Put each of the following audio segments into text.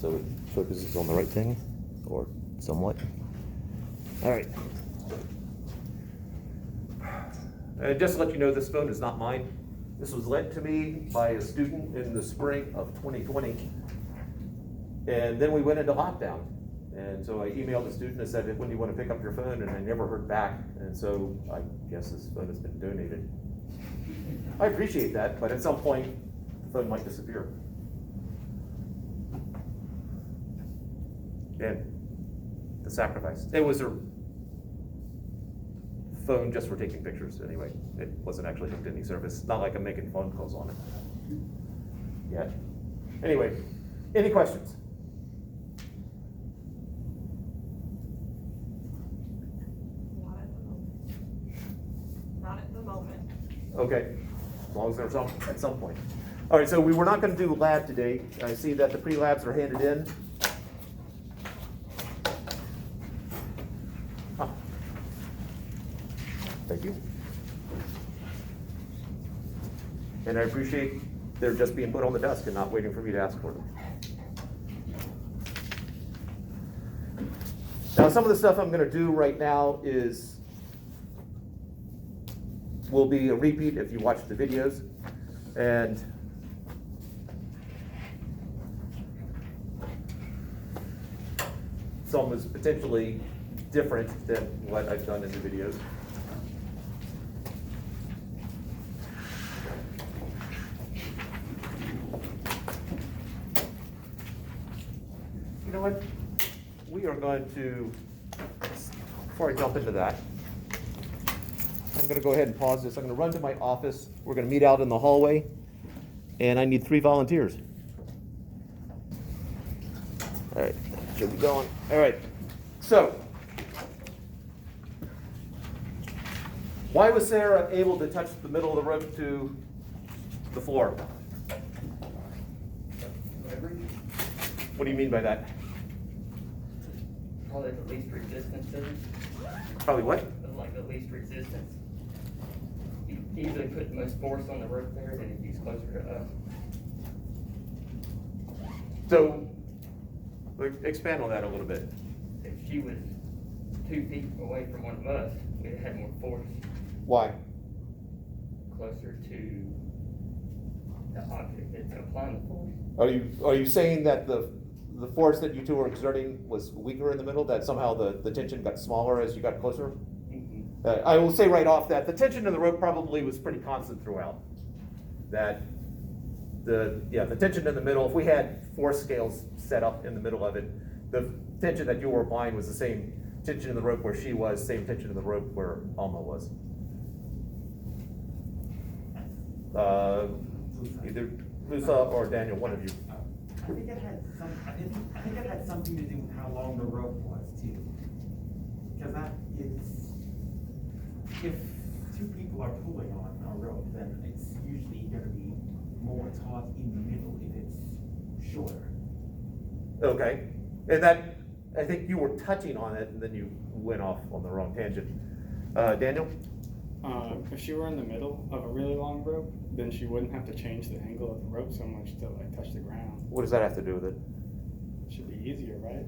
so it focuses on the right thing, or somewhat. All right. And just to let you know, this phone is not mine. This was lent to me by a student in the spring of 2020. And then we went into lockdown. And so I emailed the student and said, when do you want to pick up your phone? And I never heard back. And so I guess this phone has been donated. I appreciate that, but at some point, the phone might disappear. And the sacrifice. It was her phone just for taking pictures anyway. It wasn't actually hooked to any service. Not like I'm making phone calls on it yet. Anyway, any questions? Not at the moment. Not at the moment. Okay, as long as there's some at some point. All right, so we were not going to do lab today. I see that the pre-labs are handed in. Ah. Thank you. And I appreciate they're just being put on the desk and not waiting for me to ask for them. Now, some of the stuff I'm going to do right now will be a repeat if you watch the videos, and some is potentially different than what I've done in the videos. You know what? We are going to, before I jump into that, I'm going to go ahead and pause this. I'm going to run to my office. We're going to meet out in the hallway, and I need 3 volunteers. All right, should be going. All right, so why was Sarah able to touch the middle of the rope to the floor? What do you mean by that? Probably the least resistance to it. Probably what? Like the least resistance. You usually put the most force on the rope there than if he's closer to us. So, expand on that a little bit. If she was 2 feet away from one of us, we'd have had more force Why? closer to the object that's applying the force. Are you saying that the force that you two were exerting was weaker in the middle, that somehow the tension got smaller as you got closer? Mm-hmm. I will say right off that the tension in the rope probably was pretty constant throughout. That the tension in the middle, if we had force scales set up in the middle of it, the tension that you were applying was the same tension in the rope where she was, same tension in the rope where Alma was. Either Lusa or Daniel, one of you. I think it had something to do with how long the rope was too. Because if 2 people are pulling on a rope, then it's usually going to be more taut in the middle if it's shorter. Okay, and that, I think you were touching on it and then you went off on the wrong tangent. Daniel? If she were in the middle of a really long rope, then she wouldn't have to change the angle of the rope so much to like touch the ground. What does that have to do with it? Should be easier, right?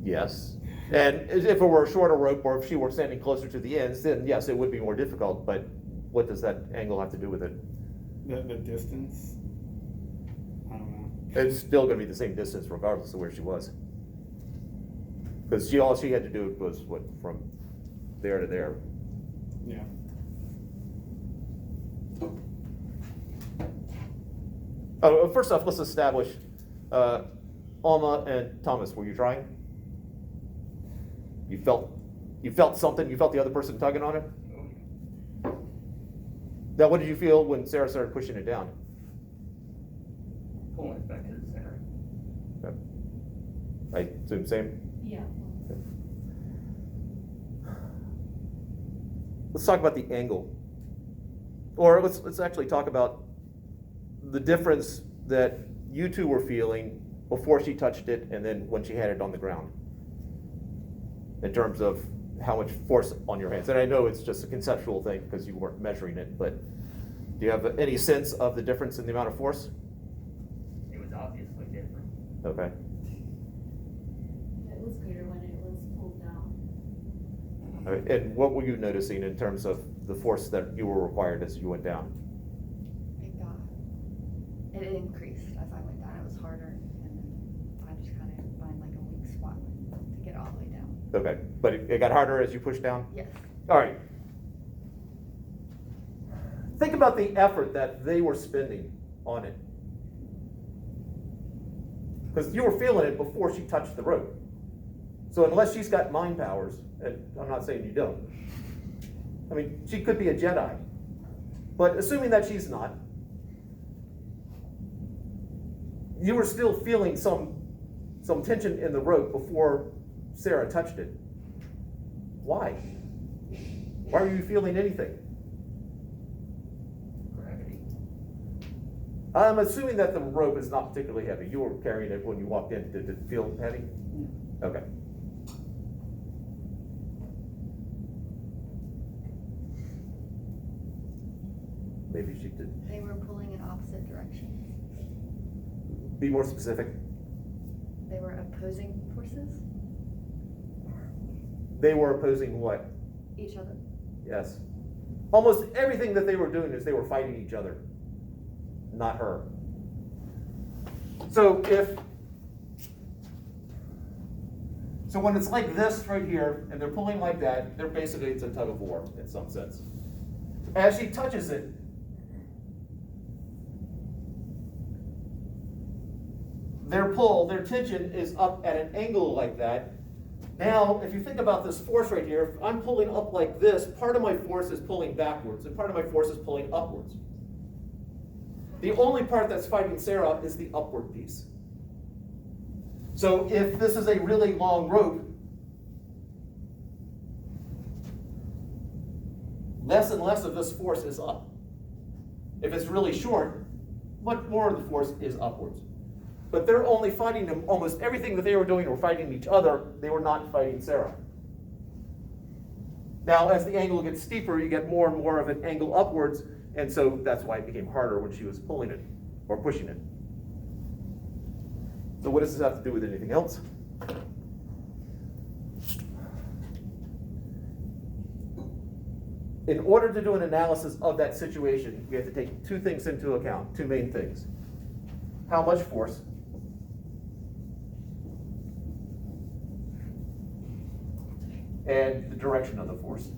Yes. And if it were a shorter rope, or if she were standing closer to the ends, then yes, it would be more difficult, but what does that angle have to do with it? The distance, I don't know. It's still gonna be the same distance regardless of where she was. Because all she had to do was, what, from there to there. Yeah. Oh, first off, let's establish, Alma and Thomas, were you trying? You felt something? You felt the other person tugging on it? Now, what did you feel when Sarah started pushing it down? Pulling us back to the center. Okay. I assume same? Yeah. Okay. Let's talk about the angle. Or let's actually talk about the difference that you two were feeling before she touched it and then when she had it on the ground, in terms of how much force on your hands. And I know it's just a conceptual thing because you weren't measuring it, but do you have any sense of the difference in the amount of force? It was obviously different. Okay. All right, and what were you noticing in terms of the force that you were required as you went down? It increased as I went down. It was harder, and then I just kind of find like a weak spot to get all the way down. Okay, but it got harder as you pushed down? Yes. All right. Think about the effort that they were spending on it. Because you were feeling it before she touched the rope. So unless she's got mind powers, and I'm not saying you don't, I mean, she could be a Jedi. But assuming that she's not, you were still feeling some tension in the rope before Sarah touched it. Why? Why were you feeling anything? Gravity. I'm assuming that the rope is not particularly heavy. You were carrying it when you walked in. Did it feel heavy? No. Okay. Maybe she did. They were pulling in opposite directions. Be more specific. They were opposing forces, They were opposing what? each other. Yes. Almost everything that they were doing is they were fighting each other, not her. So when it's like this right here, and they're pulling like that, they're basically, it's a tug of war in some sense. As she touches it, their pull, their tension is up at an angle like that. Now, if you think about this force right here, if I'm pulling up like this, part of my force is pulling backwards, and part of my force is pulling upwards. The only part that's fighting Sarah is the upward piece. So if this is a really long rope, less and less of this force is up. If it's really short, much more of the force is upwards. But they're only fighting them, almost everything that they were doing were fighting each other, they were not fighting Sarah. Now, as the angle gets steeper, you get more and more of an angle upwards, and so that's why it became harder when she was pulling it, or pushing it. So what does this have to do with anything else? In order to do an analysis of that situation, we have to take two things into account, two main things. How much force? And the direction of the force.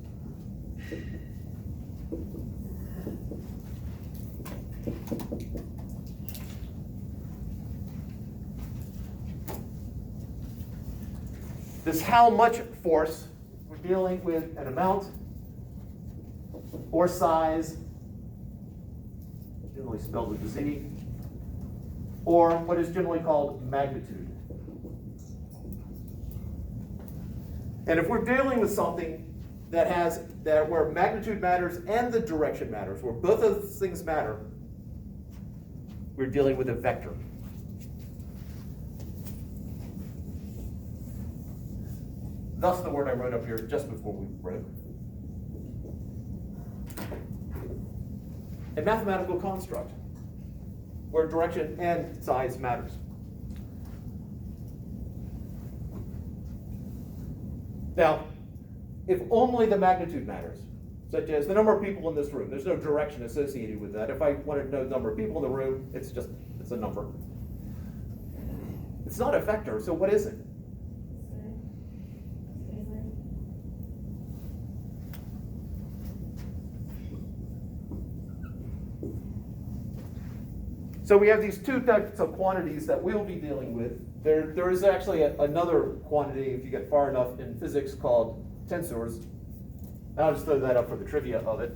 This how much force, we're dealing with an amount or size, generally spelled with a Z, or what is generally called magnitude. And if we're dealing with something where magnitude matters and the direction matters, where both of those things matter, we're dealing with a vector. Thus the word I wrote up here just before we wrote. A mathematical construct where direction and size matters. Now, if only the magnitude matters, such as the number of people in this room, there's no direction associated with that. If I wanted to know the number of people in the room, it's a number. It's not a vector, so what is it? So we have these two types of quantities that we'll be dealing with. There is actually another quantity, if you get far enough, in physics called tensors. I'll just throw that up for the trivia of it.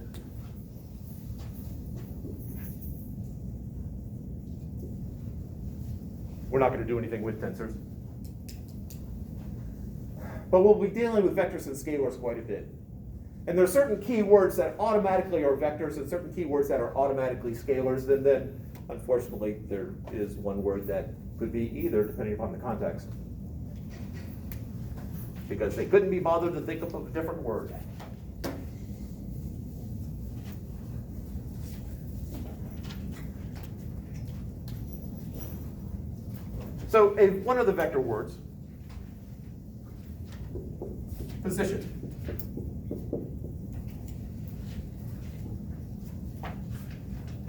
We're not going to do anything with tensors. But we'll be dealing with vectors and scalars quite a bit. And there are certain key words that automatically are vectors and certain key words that are automatically scalars. And then, unfortunately, there is one word that could be either, depending upon the context. Because they couldn't be bothered to think of a different word. So one of the vector words, position.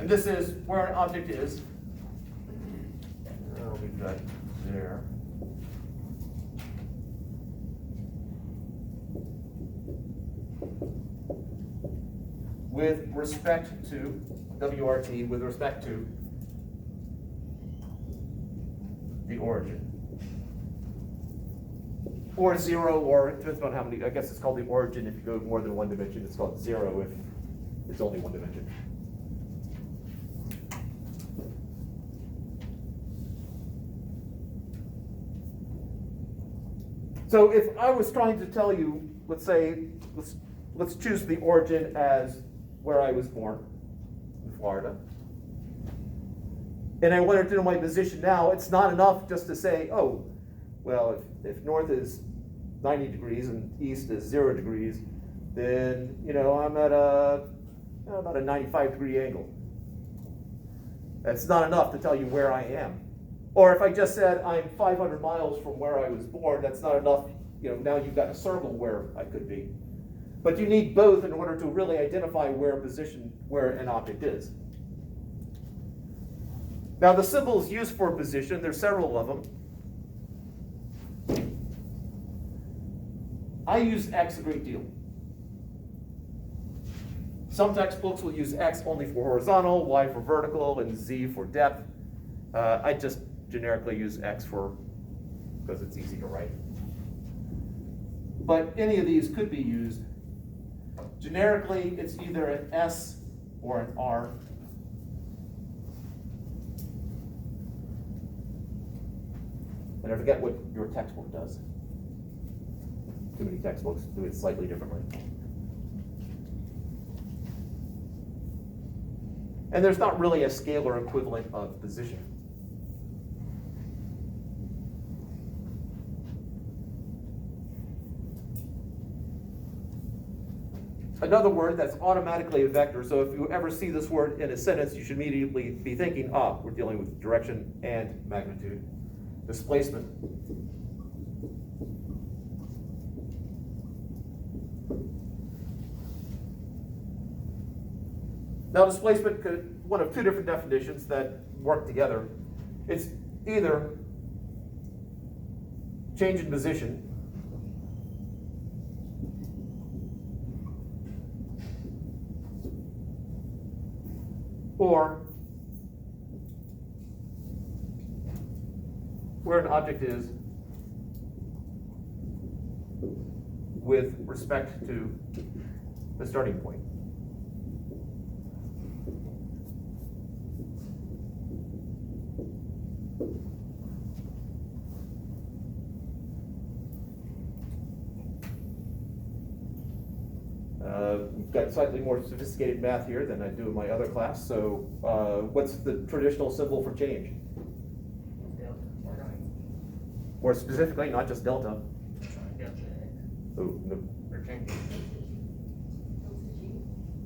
And this is where an object is. We've got there. With respect to, WRT, with respect to the origin. Or zero, or it depends on how many, I guess it's called the origin if you go more than one dimension, it's called zero if it's only one dimension. So if I was trying to tell you, let's say, let's choose the origin as where I was born, in Florida. And I wanted to know my position now, it's not enough just to say, oh, well, if north is 90 degrees and east is 0 degrees, then, I'm at about a 95-degree angle. That's not enough to tell you where I am. Or if I just said I'm 500 miles from where I was born, that's not enough. Now you've got a circle where I could be. But you need both in order to really identify where an object is. Now the symbols used for position, there's several of them. I use X a great deal. Some textbooks will use X only for horizontal, Y for vertical, and Z for depth. I just generically use X because it's easy to write. But any of these could be used. Generically, it's either an S or an R. And I forget what your textbook does. Too many textbooks do it slightly differently. And there's not really a scalar equivalent of position. Another word that's automatically a vector, so if you ever see this word in a sentence, you should immediately be thinking, we're dealing with direction and magnitude. Displacement. Now displacement could, one of two different definitions that work together. It's either change in position, or where an object is with respect to the starting point. We've got slightly more sophisticated math here than I do in my other class, so what's the traditional symbol for change? Delta, or More specifically, not just delta. delta X, Oh, no. or changing.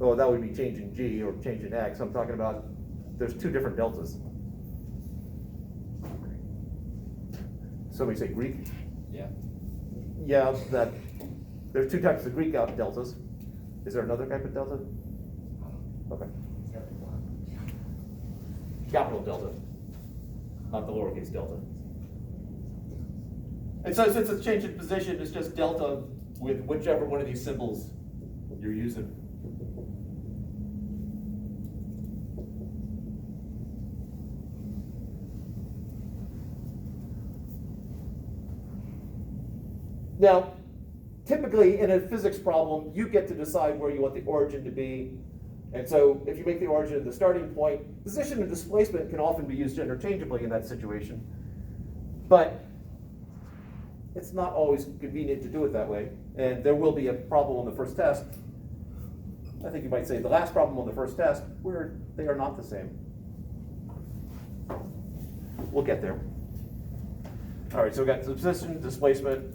Oh, that would be changing G or changing X. I'm talking about, there's two different deltas. Somebody say Greek? Yeah. Yeah, there's two types of Greek deltas. Is there another type of delta? Okay. Capital delta, not the lowercase delta. And so since it's change in position, it's just delta with whichever one of these symbols you're using. Now, typically in a physics problem, you get to decide where you want the origin to be. And so if you make the origin the starting point, position and displacement can often be used interchangeably in that situation. But it's not always convenient to do it that way. And there will be a problem on the first test. I think you might say the last problem on the first test where they are not the same. We'll get there. All right, so we've got position, displacement.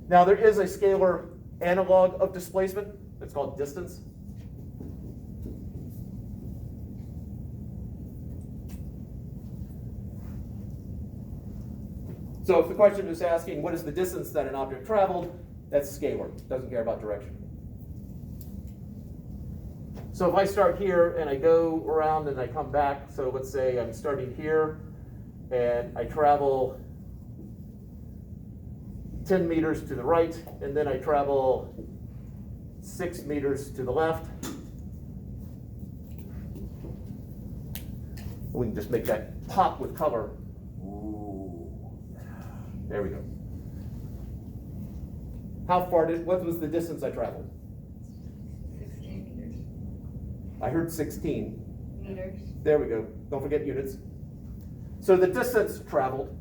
Now there is a scalar analog of displacement. It's called distance. So if the question is asking what is the distance that an object traveled, that's scalar. It doesn't care about direction. So if I start here and I go around and I come back, so let's say I'm starting here and I travel 10 meters to the right, and then I travel 6 meters to the left. We can just make that pop with color. Ooh. There we go. What was the distance I traveled? 16 meters. I heard 16. Meters. There we go. Don't forget units. So the distance traveled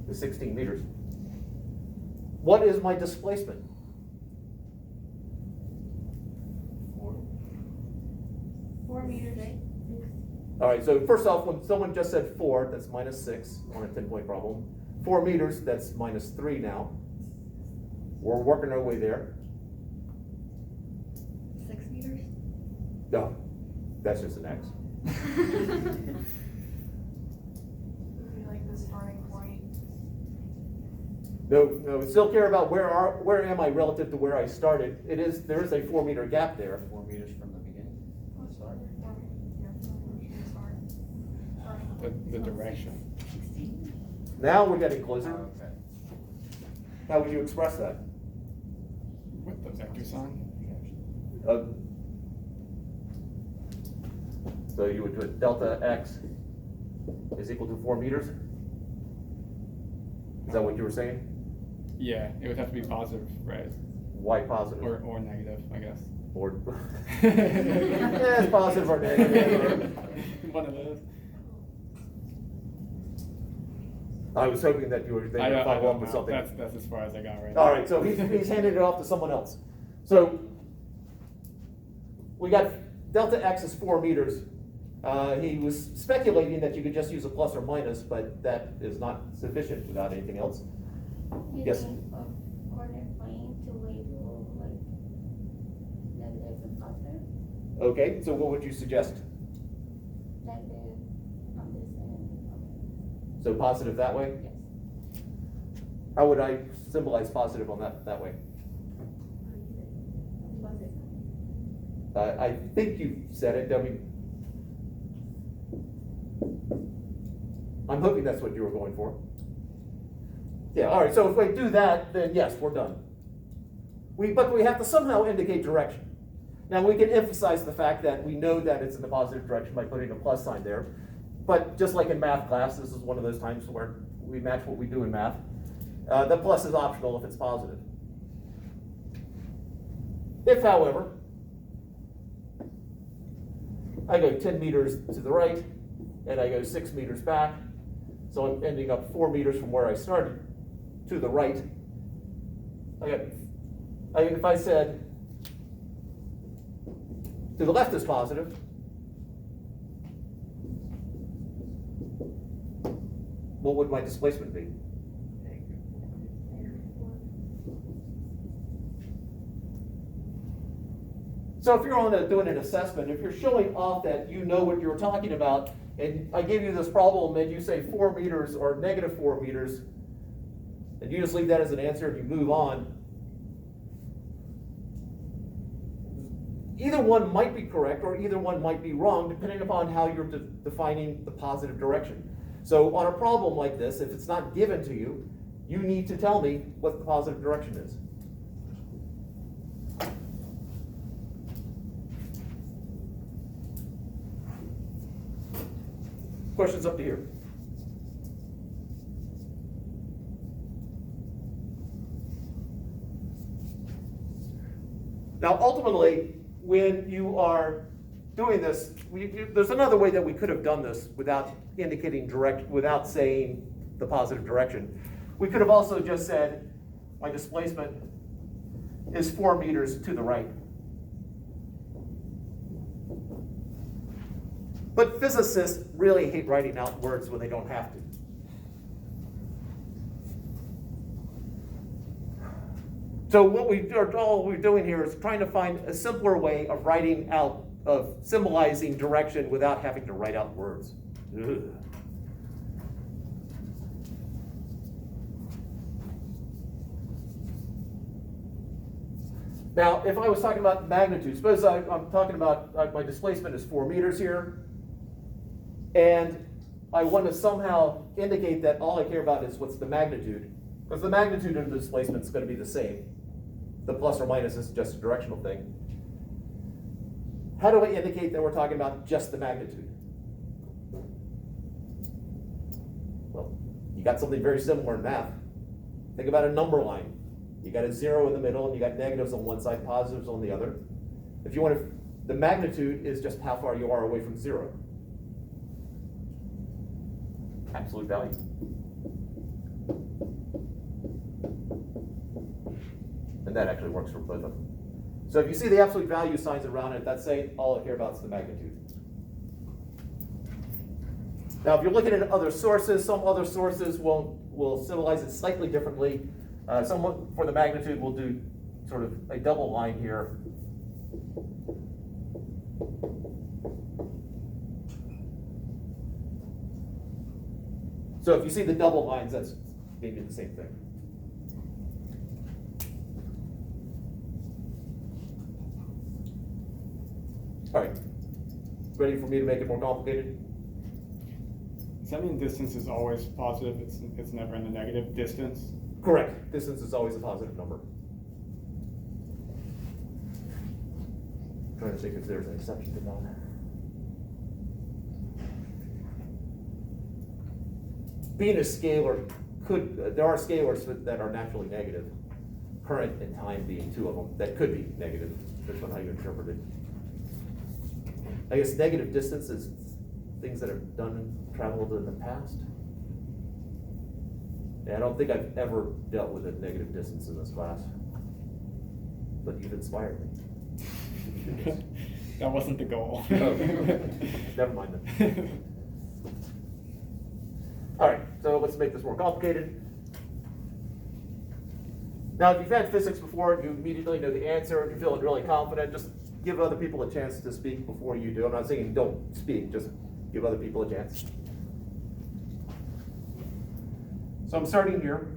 is 16 meters. What is my displacement? 4 meters. All right, so first off, when someone just said 4, that's -6 on a 10-point problem. 4 meters, that's -3 now. We're working our way there. 6 meters. No, that's just an X. Would be like the starting point. No, we still care about where am I relative to where I started. There is a 4-meter gap there. 4 meters from the beginning. Start. The direction. Now we're getting closer. Okay. How would you express that? With the vector sign? So you would put delta x is equal to 4 meters? Is that what you were saying? Yeah, it would have to be positive, right? Why positive? Or negative, I guess. Or yeah, it's positive or negative. One of those. I was hoping that you were I going to follow don't up with know. something. That's as far as I got right All now. right, so he's handed it off to someone else. So we got delta x is 4 meters. He was speculating that you could just use a plus or minus, but that is not sufficient without anything else. Yes. Using a coordinate plane to label like negative and positive. Okay, so what would you suggest? Negative on this end. So positive that way? Yes. How would I symbolize positive on that way? Positive. I think you said it, W. I'm hoping that's what you were going for. Yeah, all right, so if we do that, then yes, we're done. But we have to somehow indicate direction. Now, we can emphasize the fact that we know that it's in the positive direction by putting a plus sign there. But just like in math class, this is one of those times where we match what we do in math. The plus is optional if it's positive. If, however, I go 10 meters to the right, and I go 6 meters back, so I'm ending up 4 meters from where I started to the right. If I said to the left is positive, what would my displacement be? So if you're doing an assessment, if you're showing off that you know what you're talking about, and I give you this problem and you say 4 meters or negative 4 meters, and you just leave that as an answer and you move on, either one might be correct or either one might be wrong, depending upon how you're defining the positive direction. So on a problem like this, if it's not given to you, you need to tell me what the positive direction is. Questions up to here? Now, ultimately, when you are doing this, there's another way that we could have done this without indicating without saying the positive direction. We could have also just said, my displacement is 4 meters to the right. But physicists really hate writing out words when they don't have to. So all we're doing here is trying to find a simpler way of writing out, of symbolizing direction without having to write out words. Ugh. Now, if I was talking about magnitude, suppose I'm talking about my displacement is 4 meters here, and I want to somehow indicate that all I care about is what's the magnitude, because the magnitude of the displacement is going to be the same. The plus or minus is just a directional thing. How do I indicate that we're talking about just the magnitude? Well, you got something very similar in math. Think about a number line. You got a 0 in the middle, and you got negatives on one side, positives on the other. If you want to, the magnitude is just how far you are away from 0. Absolute value. And that actually works for both of them. So if you see the absolute value signs around it, that's saying all I care about is the magnitude. Now, if you're looking at other sources, some other sources will symbolize it slightly differently. Some for the magnitude will do sort of a double line here. So if you see the double lines, that's maybe the same thing. All right, ready for me to make it more complicated? Does that mean distance is always positive? It's never in the negative distance? Correct. Distance is always a positive number. Trying to think if there's an exception to that. Being a scalar there are scalars that are naturally negative. Current and time being two of them that could be negative, depends on how you interpret it. I guess negative distance is things that have traveled in the past. Yeah, I don't think I've ever dealt with a negative distance in this class, but you've inspired me. That wasn't the goal. Never mind then. All right, so let's make this more complicated. Now, if you've had physics before, you immediately know the answer, and you're feeling really confident, just give other people a chance to speak before you do. I'm not saying don't speak, just give other people a chance. So I'm starting here.